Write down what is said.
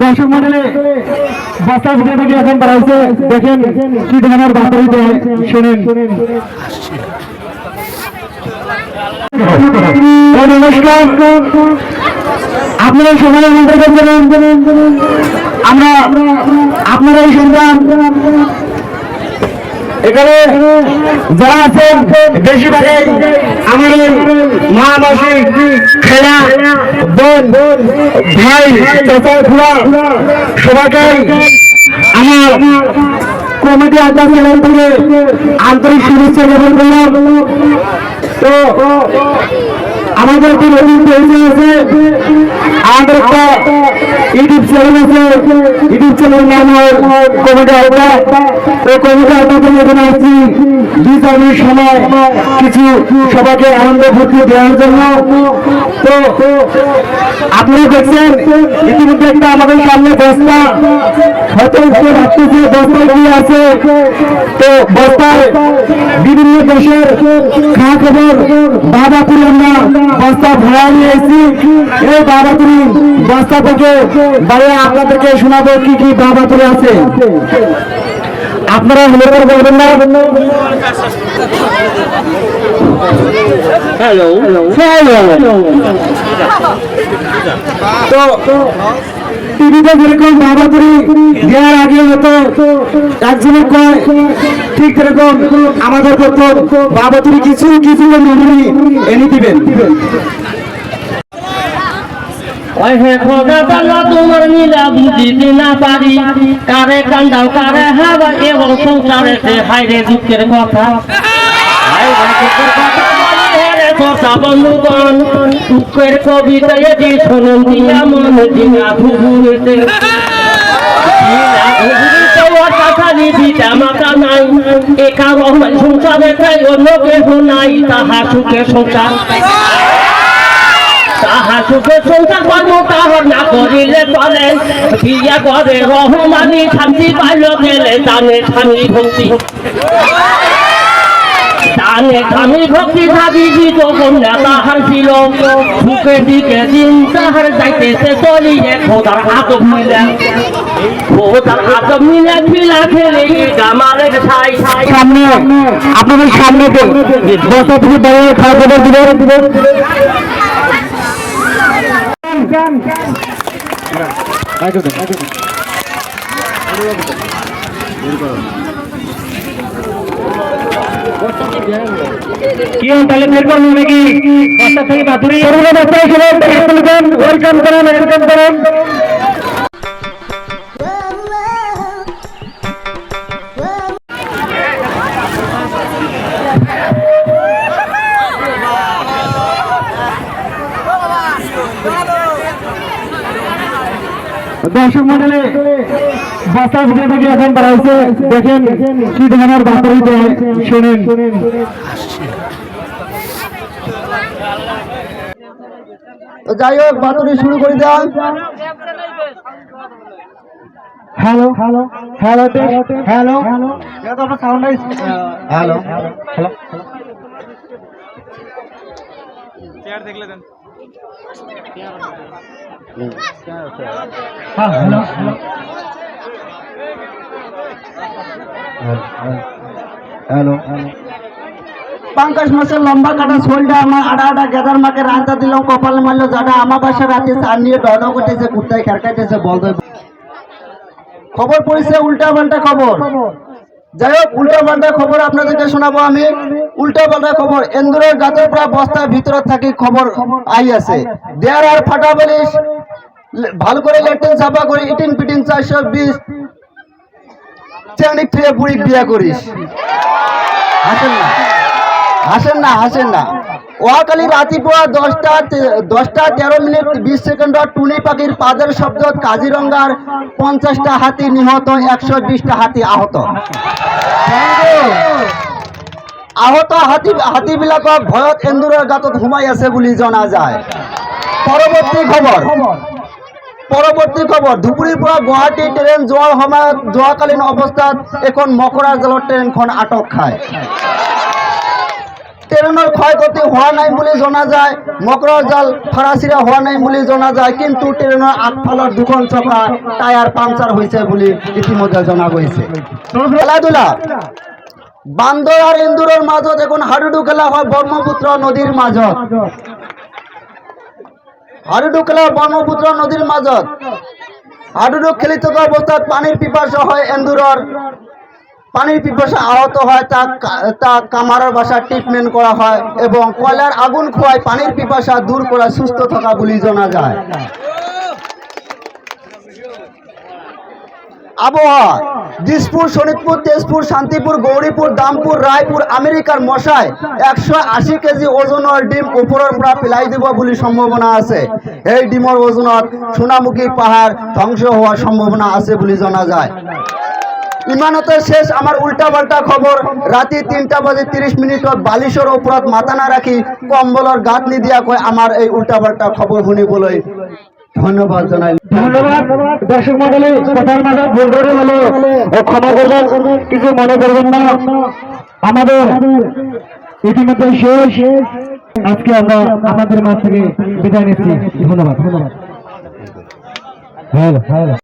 দর্শক মন্ডলী বস্তা ভিতরে থেকে এখন বাড়াইছে, দেখেন কি ধরনের বাতরি দেয়, শোনেন। নমস্কার, আপনারা সবাই আমরা আপনারা এই সন্তান এখানে যারা আছেন বেশিরভাগই আমাদের মা মাসি খেলা বোন ভাই চাচা খুড়া সবাইকে আমার কমিটি আড্ডা চ্যানেল থেকে আন্তরিক শুভেচ্ছা জ্ঞাপন করলাম। তো আমাদের একটি নতুন পেজ আছে, আমাদের একটা ইউটিউব চ্যানেল আছে, ইউটিউব চ্যানেলের নাম কমিটি আড্ডা। তো কমিটি আড্ডা থেকে এখানে আসছি 2-4 মিনিট সময় কিছু সবাইকে আনন্দ ফুর্তি দেওয়ার জন্য। তো আপনারা দেখছেন ইতিমধ্যে একটা আমাদের সামনে বস্তা, হয়তো ভাবতেছে বস্তায় কি আছে। তো বস্তায় বিভিন্ন দেশের খা খবর বাবাপুরি আমরা বস্তা ভাড়া নিয়ে এসেছি। এই বাবাপুরি বস্তা থেকে বাইরে আপনাদেরকে শোনাবো কি কি বাবাপুরি আছে। আপনারা হলে করে বলবেন না। Hello hello. তো টিভিতে যেরকম বাবাপুরি দেওয়ার আগে হতো একজনের কয়, ঠিক যেরকম আমাদের করতো বাবাপুরি কিছু কিছু নমুনি এনে দিবেন। তোমার মিলা বুঝিতে না পারি, কারে কান্দাও কারে হাওয়া এবং সংসারেতে হাইরে দুঃখের কথা। বন্ধুগণ দুঃখের কবিতা এটি শোনেন দিয়া মন দিয়া ঘুঘুরেতে মাতা নাই, একা রহমান সংসারে তাই অন্য কেহ নাই, তাহা সুখে সংসার তাহা সুখে সংসার কর্ম তাহার না করিলে চলে। বিয়া করে রহমানি শান্তি পাইল গেলে জানে স্বামী ভক্তি, জানে স্বামী ভক্তি ভাবি দিত কন্যা তাহার ছিল। সুখের দিকে দিন তাহার যাইতেছে চলিয়ে খোদার আদব মিলে, খোদার আদব মিলে খিলা খেলে গামালের ছাই। সামনে আপনাদের সামনে বস্তা থেকে বাইরে খাওয়া খবর দিবেন। কি তাহলে বের করবো নাকি বস্তা থেকে বাতুরি ওয়েলকাম করেন ওয়েলকাম করেন। দর্শক মন্ডলী বস্তার ভিতরে থেকে এখন বাড়াইছে, দেখেন কি ধরনের বাতরি দেয়, শোনেন। যাই হোক বাতরি শুরু করে দেন। Hello hello hello hello hello আপনার সাউন্ড হ্যালো হ্যালো চেয়ার দেখলে দেন। হ্যাঁ হ্যালো হ্যালো হ্যালো। পাঙ্কাশ মাসের লম্বা কাটা শোলটা আমার আড়া আড়া গেদার মাকে রান্তা দিলাম, কপালে মারলো যাটা আমার বাসা রাতে আর নিয়ে ডর করতেছে, কুত্তায় খেরকাইতেছে বল। খবর পড়েছে উল্টা পাল্টা খবর। যাই হোক উল্টা পাল্টা খবর আপনাদেরকে শোনাবো আমি। উল্টা পাল্টা খবর এন্দুরের গাতের প্রায় বস্তার ভিতরে থাকি খবর আই আছে। দেয়ার আর ফাটা বলিস ভালো করে লেট্রিন সাফা করে ইটিং পিটিং 420 চেংড়ি খেয়ে বুড়ি বিয়া করিস। হাসেন না হাসেন না হাসেন না। ওয়াকালি রাতিপুয়া 10টা 13 মিনিট 20 সেকেন্ড টুনি পাখির পাদের শব্দ কাজিরঙ্গার 50টা হাতি নিহত, 120টা হাতি আহত। আহত হাতিবিলাক ভয়ত এন্দুরের গাতত ঘুমাই আছে বুলি জনা যায়। পৰৱৰ্তী খবৰ ধুবুৰীৰ পৰা গুৱাহাটী ট্ৰেইন যোৱাৰ সময়ত যোৱাকালীন অৱস্থাত এখন মকৰা জালৰ ট্ৰেইনখন আটক খায়। ট্রেনের ক্ষয়ক্ষতি হওয়া নাই বলে জানা যায়, মকর জাল ফরাসিরা হওয়া নাই বলে জানা যায়, কিন্তু ট্রেনের আগফালার দুখন চকা টায়ার পাংচার হয়েছে বলে ইতিমধ্যে জানা গেছে। খেলাধুলা বান্দর আর ইন্দুরের মাজত এখন হাডুডু খেলা হয় ব্রহ্মপুত্র নদীর মাজত। হাডুডু খেলা ব্রহ্মপুত্র নদীর মাজত। হাডুডু খেলি থাকা অবস্থায় পানির পিপাসা হয় এন্দুরর, পানির পিপাসা আহত হয়, তা কামারের বাসা ট্রিটমেন্ট করা হয় এবং কয়লার আগুন খোয়ায় পানির পিপাসা দূর করা সুস্থ থাকা বলে জানা যায়। আবহাওয়া দিসপুর, শোনিতপুর, তেজপুর, শান্তিপুর, গৌরীপুর, দামপুর, রায়পুর আমেরিকার মশায় 180 কেজি ওজনের ডিম উপরের পৰা পেলাই দিব বলে সম্ভাবনা আছে। এই ডিমের ওজনত সোনামুখী পাহাড় ধ্বংস হওয়ার সম্ভাবনা আছে বলে জানা যায়। ইমানতে শেষ আমার উল্টা পাল্টা খবর। রাতি 3টা বাজে 30 মিনিটত বালিশের ওপৰত মাথা না রাখি কম্বলৰ গাঁত নিদিয়া কয় আমার এই উল্টা পাল্টা খবর শুনিবলৈ ধন্যবাদ জানাই। ধন্যবাদ। দর্শক মণ্ডলী, কথার মাঝে ভুল করে হলে ক্ষমা করবেন, কিছু মনে করবেন না। আমাদের ইতিমধ্যে শেষ। আজকে আমরা আমাদের মাছ থেকে বিদায় নিচ্ছি। ধন্যবাদ।